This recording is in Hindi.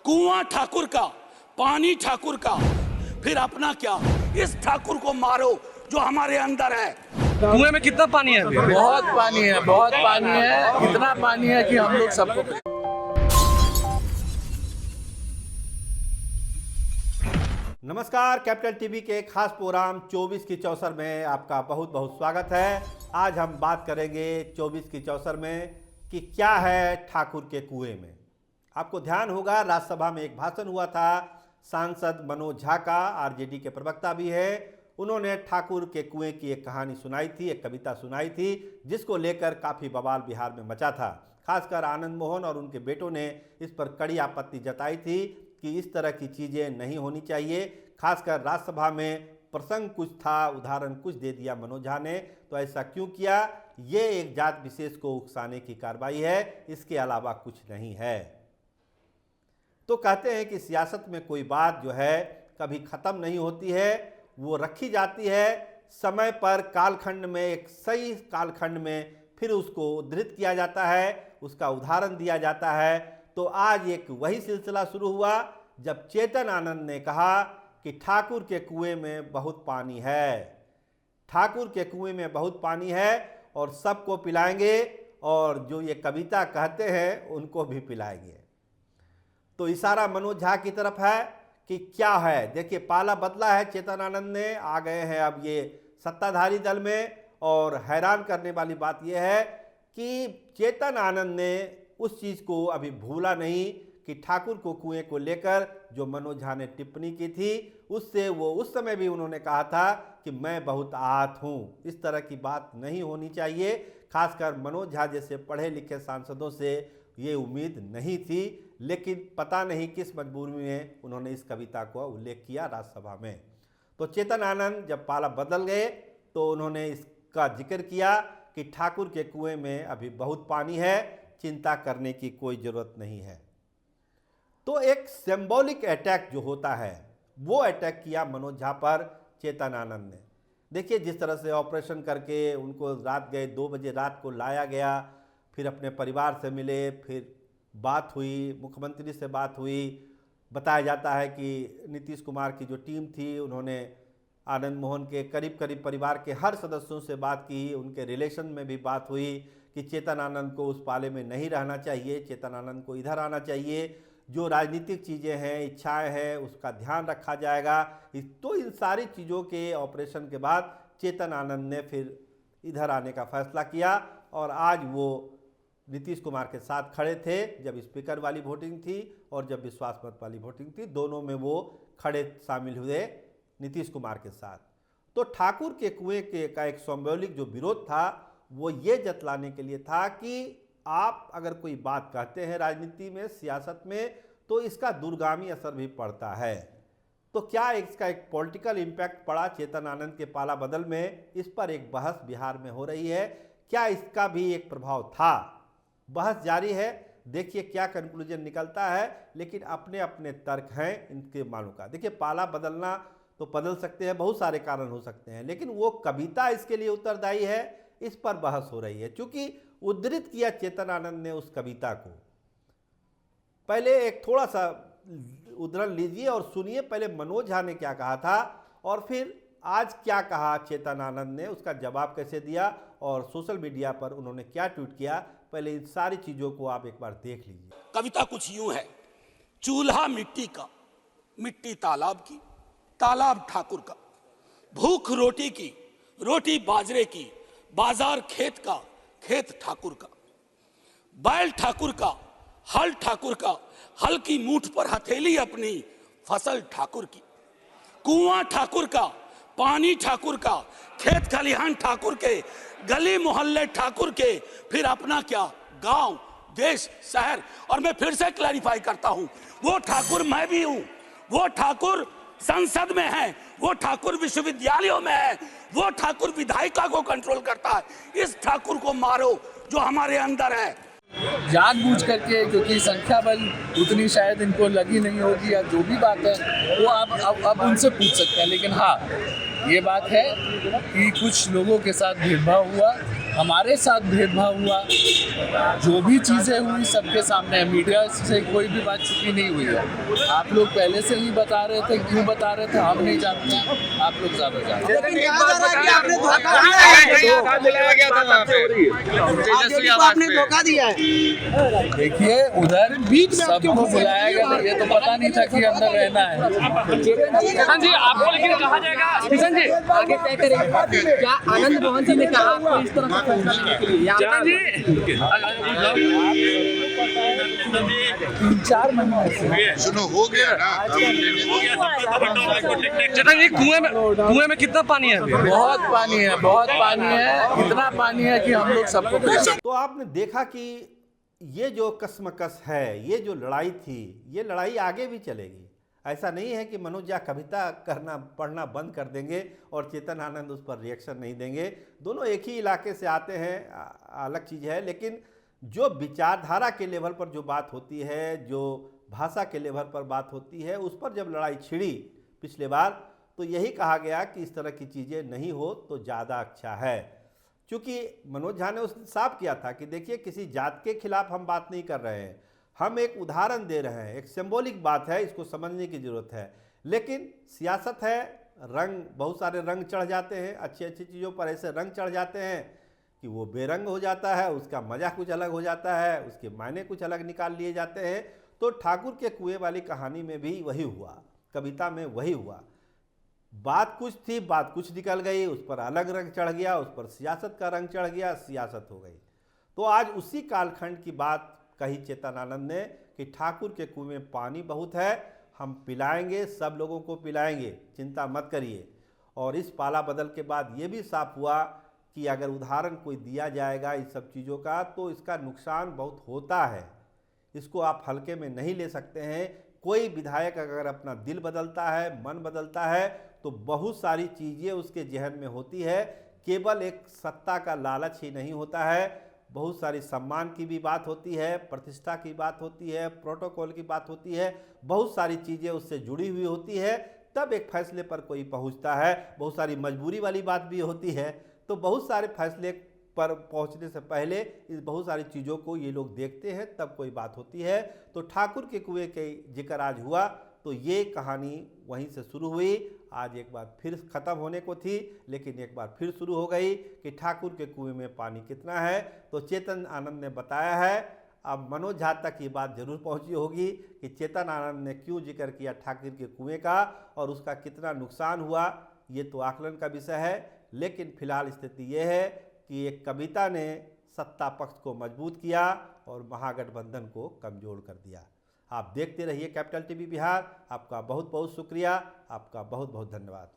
कुआं ठाकुर का, पानी ठाकुर का, फिर अपना क्या। इस ठाकुर को मारो जो हमारे अंदर है। कुएं में कितना पानी है अभी? बहुत पानी है, बहुत पानी है, इतना पानी है कि हम लोग सबको। नमस्कार, कैपिटल टीवी के खास प्रोग्राम 24 की चौसर में आपका बहुत बहुत स्वागत है। आज हम बात करेंगे 24 की चौसर में कि क्या है ठाकुर के कुएं में। आपको ध्यान होगा राज्यसभा में एक भाषण हुआ था, सांसद मनोज झा का, आरजेडी के प्रवक्ता भी है, उन्होंने ठाकुर के कुएं की एक कहानी सुनाई थी, एक कविता सुनाई थी, जिसको लेकर काफ़ी बवाल बिहार में मचा था। खासकर आनंद मोहन और उनके बेटों ने इस पर कड़ी आपत्ति जताई थी कि इस तरह की चीज़ें नहीं होनी चाहिए। खासकर राज्यसभा में प्रसंग कुछ था, उदाहरण कुछ दे दिया मनोज झा ने, तो ऐसा क्यों किया? ये एक जात विशेष को उकसाने की कार्रवाई है, इसके अलावा कुछ नहीं है। तो कहते हैं कि सियासत में कोई बात जो है कभी ख़त्म नहीं होती है, वो रखी जाती है समय पर, कालखंड में, एक सही कालखंड में फिर उसको उद्धृत किया जाता है, उसका उदाहरण दिया जाता है। तो आज एक वही सिलसिला शुरू हुआ जब चेतन आनंद ने कहा कि ठाकुर के कुएं में बहुत पानी है, ठाकुर के कुएं में बहुत पानी है और सबको पिलाएंगे, और जो ये कविता कहते हैं उनको भी पिलाएंगे। तो इशारा मनोज झा की तरफ है कि क्या है। देखिए, पाला बदला है, चेतन आनंद ने आ गए हैं अब ये सत्ताधारी दल में, और हैरान करने वाली बात यह है कि चेतन आनंद ने उस चीज़ को अभी भूला नहीं कि ठाकुर को कुएं को लेकर जो मनोज झा ने टिप्पणी की थी, उससे वो उस समय भी उन्होंने कहा था कि मैं बहुत आहत हूँ। इस तरह की बात नहीं होनी चाहिए। खासकर मनोज झा जैसे पढ़े लिखे सांसदों से ये उम्मीद नहीं थी, लेकिन पता नहीं किस मजबूरी में उन्होंने इस कविता को उल्लेख किया राज्यसभा में। तो चेतन आनंद जब पाला बदल गए तो उन्होंने इसका जिक्र किया कि ठाकुर के कुएं में अभी बहुत पानी है, चिंता करने की कोई ज़रूरत नहीं है। तो एक सिंबॉलिक अटैक जो होता है वो अटैक किया मनोज झा पर चेतन आनंद ने। देखिए, जिस तरह से ऑपरेशन करके उनको रात गए 2 बजे रात को लाया गया, फिर अपने परिवार से मिले, फिर बात हुई, मुख्यमंत्री से बात हुई। बताया जाता है कि नीतीश कुमार की जो टीम थी उन्होंने आनंद मोहन के करीब करीब परिवार के हर सदस्यों से बात की, उनके रिलेशन में भी बात हुई कि चेतन आनंद को उस पाले में नहीं रहना चाहिए, चेतन आनंद को इधर आना चाहिए, जो राजनीतिक चीज़ें हैं, इच्छाएं हैं, उसका ध्यान रखा जाएगा। तो इन सारी चीज़ों के ऑपरेशन के बाद चेतन आनंद ने फिर इधर आने का फैसला किया, और आज वो नीतीश कुमार के साथ खड़े थे जब स्पीकर वाली वोटिंग थी और जब विश्वास मत वाली वोटिंग थी, दोनों में वो खड़े शामिल हुए नीतीश कुमार के साथ। तो ठाकुर के कुएं के का एक सिंबॉलिक जो विरोध था वो ये जतलाने के लिए था कि आप अगर कोई बात कहते हैं राजनीति में, सियासत में, तो इसका दूरगामी असर भी पड़ता है। तो क्या इसका एक पॉलिटिकल इम्पैक्ट पड़ा चेतन आनंद के पाला बदल में? इस पर एक बहस बिहार में हो रही है। क्या इसका भी एक प्रभाव था? बहस जारी है, देखिए क्या कंक्लूजन निकलता है, लेकिन अपने अपने तर्क हैं इनके मानों का। देखिए, पाला बदलना तो बदल सकते हैं, बहुत सारे कारण हो सकते हैं, लेकिन वो कविता इसके लिए उत्तरदायी है, इस पर बहस हो रही है। क्योंकि उद्धृत किया चेतन आनंद ने उस कविता को। पहले एक थोड़ा सा उद्धरण लीजिए और सुनिए पहले मनोज झा ने क्या कहा था, और फिर आज क्या कहा चेतन आनंद ने, उसका जवाब कैसे दिया, और सोशल मीडिया पर उन्होंने क्या ट्वीट किया। पहले इन सारी चीजों को आप एक बार देख लीजिए। कविता कुछ यूं है। चूल्हा मिट्टी का, मिट्टी तालाब की, तालाब ठाकुर का, भूख रोटी की, रोटी बाजरे की, बाजार खेत का, खेत ठाकुर का, बैल ठाकुर का, हल ठाकुर का, हल की मूठ पर हथेली अपनी, फसल ठाकुर की, कुआं ठाकुर का, पानी ठाकुर का, खेत खलिहान ठाकुर के, गली मोहल्ले ठाकुर के, फिर अपना क्या, गांव, देश, शहर। और मैं फिर से क्लैरिफाई करता हूं, वो ठाकुर मैं भी हूं, वो ठाकुर संसद में है, वो ठाकुर विश्वविद्यालयों में है, वो ठाकुर विधायिका को कंट्रोल करता है। इस ठाकुर को मारो जो हमारे अंदर है। जानबूझ करके, क्योंकि संख्या बल उतनी शायद इनको लगी नहीं होगी, या जो भी बात है वो आप अब उनसे पूछ सकते हैं। लेकिन हाँ, ये बात है कि कुछ लोगों के साथ भेदभाव हुआ, हमारे साथ भेदभाव हुआ, जो भी चीज़ें हुई सबके सामने, मीडिया से कोई भी बात छुपी नहीं हुई है। आप लोग पहले से ही बता रहे थे, क्यों बता रहे थे हम नहीं जानते, आप लोग ज़्यादा जानते हैं। लेकिन कहा जा रहा है कि आपने धोखा दिया है। देखिए उधर सबको बुलाया गया, ये तो पता नहीं था कि अंदर रहना है। किशन जी आपको लेकिन कहा जाएगा, किशन जी आगे तय करेंगे। क्या आनंद मोहन जी ने कहा आपको इस तरह का फैसला लेने के लिए? किशन जी 3-4 महीने से सुनो हो गया ना, चेतन जी कुएं में कितना पानी है अभी? बहुत पानी है, बहुत पानी है, इतना पानी है कि हम लोग सबको तो आपने देखा कि ये जो कश्मकश है, ये जो लड़ाई थी, ये लड़ाई आगे भी चलेगी। ऐसा नहीं है कि मनोज झा कविता पढ़ना बंद कर देंगे और चेतन आनंद उस पर रिएक्शन नहीं देंगे। दोनों एक ही इलाके से आते हैं, अलग चीज़ है, लेकिन जो विचारधारा के लेवल पर जो बात होती है, जो भाषा के लेवल पर बात होती है, उस पर जब लड़ाई छिड़ी पिछले बार, तो यही कहा गया कि इस तरह की चीज़ें नहीं हो तो ज़्यादा अच्छा है। क्योंकि मनोज झा ने उसने साफ किया था कि देखिए किसी जात के खिलाफ हम बात नहीं कर रहे हैं, हम एक उदाहरण दे रहे हैं, एक सिंबॉलिक बात है, इसको समझने की ज़रूरत है। लेकिन सियासत है, रंग, बहुत सारे रंग चढ़ जाते हैं, अच्छी अच्छी चीज़ों पर ऐसे रंग चढ़ जाते हैं कि वो बेरंग हो जाता है, उसका मज़ा कुछ अलग हो जाता है, उसके मायने कुछ अलग निकाल लिए जाते हैं। तो ठाकुर के कुएं वाली कहानी में भी वही हुआ, कविता में वही हुआ। बात कुछ थी, बात कुछ निकल गई, उस पर अलग रंग चढ़ गया, उस पर सियासत का रंग चढ़ गया, सियासत हो गई। तो आज उसी कालखंड की बात कही चेतन आनंद ने कि ठाकुर के कुएं में पानी बहुत है, हम पिलाएंगे, सब लोगों को पिलाएंगे, चिंता मत करिए। और इस पाला बदल के बाद ये भी साफ हुआ कि अगर उदाहरण कोई दिया जाएगा इस सब चीज़ों का, तो इसका नुकसान बहुत होता है, इसको आप हल्के में नहीं ले सकते हैं। कोई विधायक अगर अपना दिल बदलता है, मन बदलता है, तो बहुत सारी चीज़ें उसके जहन में होती है। केवल एक सत्ता का लालच ही नहीं होता है, बहुत सारी सम्मान की भी बात होती है, प्रतिष्ठा की बात होती है, प्रोटोकॉल की बात होती है, बहुत सारी चीज़ें उससे जुड़ी हुई होती है, तब एक फैसले पर कोई पहुंचता है। बहुत सारी मजबूरी वाली बात भी होती है, तो बहुत सारे फैसले पर पहुंचने से पहले इस बहुत सारी चीज़ों को ये लोग देखते हैं, तब कोई बात होती है। तो ठाकुर के कुएं के जिक्र आज हुआ, तो ये कहानी वहीं से शुरू हुई। आज एक बार फिर ख़त्म होने को थी, लेकिन एक बार फिर शुरू हो गई कि ठाकुर के कुएं में पानी कितना है। तो चेतन आनंद ने बताया है, अब मनोज झा तक ये बात जरूर पहुंची होगी कि चेतन आनंद ने क्यों जिक्र किया ठाकुर के कुएं का और उसका कितना नुकसान हुआ, ये तो आकलन का विषय है। लेकिन फिलहाल स्थिति ये है कि एक कविता ने सत्ता पक्ष को मजबूत किया और महागठबंधन को कमज़ोर कर दिया। आप देखते रहिए कैपिटल टीवी बिहार। आपका बहुत बहुत शुक्रिया, आपका बहुत बहुत धन्यवाद।